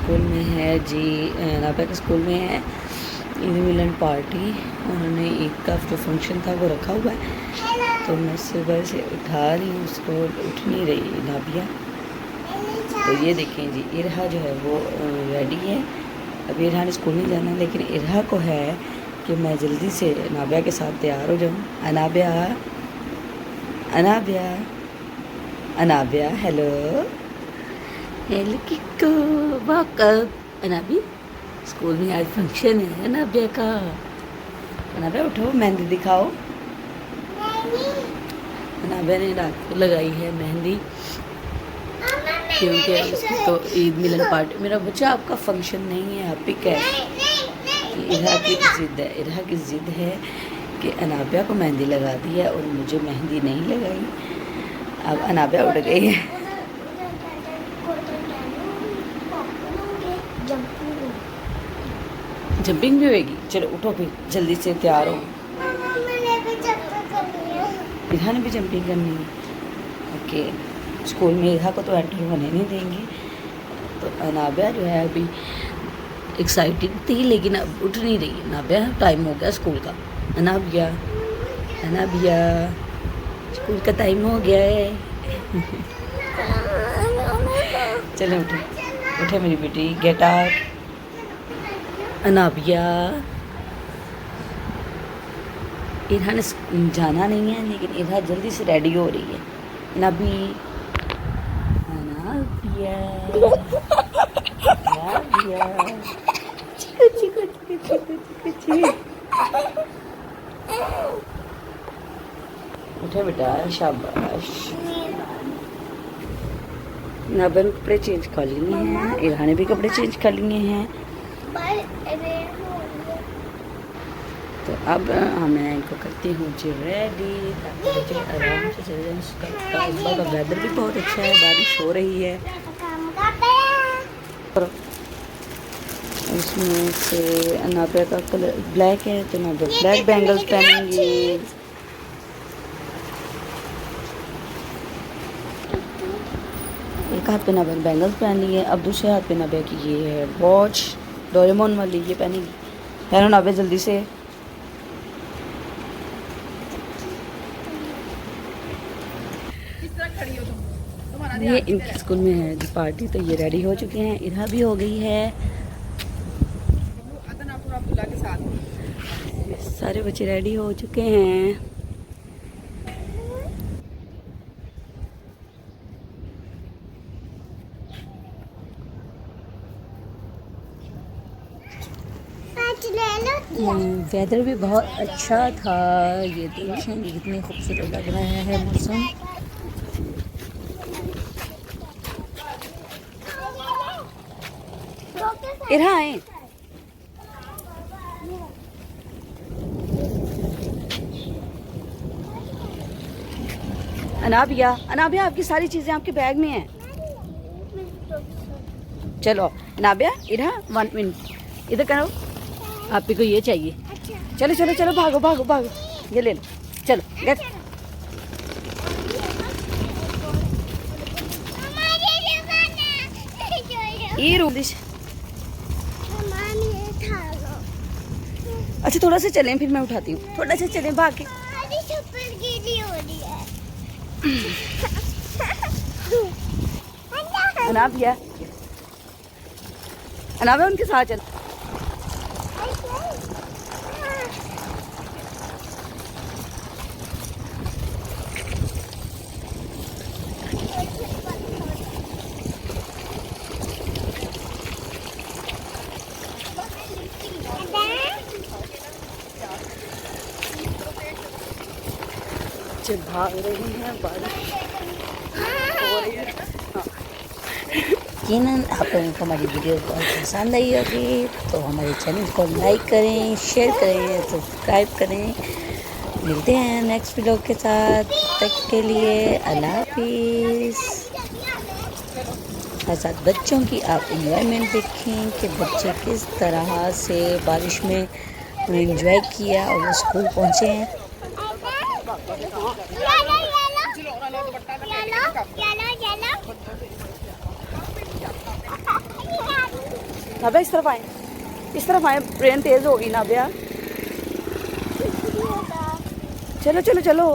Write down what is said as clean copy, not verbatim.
School में है जी, नाबिया के स्कूल में है ईद मिलन पार्टी। उन्होंने ईद का जो फंक्शन था वो रखा हुआ है, तो मैं सुबह से उठा रही हूँ उसको, उठ नहीं रही नाबिया। तो ये देखें जी, इरहा जो है वो रेडी है। अभी इरहा ने स्कूल नहीं जाना, लेकिन इरहा को है कि मैं जल्दी से नाबिया के साथ तैयार हो जाऊँ। Anabia, Anabia, Anabia, hello hello किको वाकब। अनाबी, school में आज फंक्शन है अनाबिया का। अनाबिया उठो, मेहंदी दिखाओ। अनाबिया ने रात को लगाई है मेहंदी, क्योंकि उसकी तो ईद मिलन पार्टी। मेरा बच्चा, आपका फंक्शन नहीं है, आप पिक है कि इरहा की ज़िद है, इरहा की ज़िद है कि अनाबिया को मेहंदी लगा दी है और मुझे मेहंदी नहीं लगाई। अब अनाबिया उठ गई है। जंपिंग भी होएगी, चलो उठो फिर जल्दी से तैयार हो। इरहा ने भी जंपिंग करनी है। ओके, स्कूल में इरहा को तो एंटर होने नहीं देंगे। तो अनाबिया जो है अभी एक्साइटेड थी, लेकिन अब उठ नहीं रही। अनाबिया, टाइम हो गया स्कूल का। अनाबिया, अनाबिया, स्कूल का टाइम हो गया है। चलो उठे, उठे मेरी बेटी, गेट अप। अनाबिया, इरहा ने जाना नहीं है, लेकिन इरहा जल्दी से रेडी हो रही है। नबी, अनाबिया, अनाबिया, चिकू चिकू चिकू चिकू चिकू। उठे बेटा, शाबाश। नाबिया ने कपड़े चेंज कर लिए हैं, इरहा ने भी कपड़े चेंज कर लिए हैं। तो अब मैं इनको करती हूँ जी रेडी, ताकि बच्चे आराम से चले जाएँ। सुबह का वेदर भी बहुत अच्छा है, बारिश हो रही है। इसमें से नाबिया का कलर ब्लैक है, तो नाबिया ब्लैक बैंगल्स पहनेंगी। एक हाथ पे नाबिया बैंगल्स पहन ली है, अब दूसरे हाथ पे नाबिया की ये है वॉच, डोरेमोन वाली, ये पहनेगी। पहनो नाबिया जल्दी से। ये इनके स्कूल में है जी पार्टी, तो ये रेडी हो चुके हैं। इरहा भी हो गई है, सारे बच्चे रेडी हो चुके हैं। वेदर भी बहुत अच्छा था। ये देखें कितनी खूबसूरत लग रहा है मौसम। इरहा आए, अनाबिया, अनाबिया आपकी सारी चीजें आपके बैग में हैं। चलो अनाबिया, इरहा 1 मिनट इधर करो, आप को ये चाहिए। चलो चलो चलो, भागो भागो भागो, ये ले लो, चलो गेट। ये रूम अच्छा, थोड़ा सा चलें फिर मैं उठाती हूँ। थोड़ा सा चलें भाग के। अनाबिया, अनाबिया उनके साथ चल। भाग रही हैं, बारिश हो रही है। यकीनन आप लोगों को हमारी वीडियो बहुत पसंद आई होगी, तो हमारे चैनल को लाइक करें, शेयर करें, सब्सक्राइब करें। मिलते हैं नेक्स्ट वीडियो के साथ, तक के लिए अल्लाह हाफिज़। साथ साथ बच्चों की आप एंजॉयमेंट देखें कि बच्चे किस तरह से बारिश में उन्हें एंजॉय किया और वो स्कूल पहुँचे हैं। नाबिया इस तरफ आए, इस तरफ आए, ट्रेन तेज़ होगी नाबिया। चलो चलो चलो।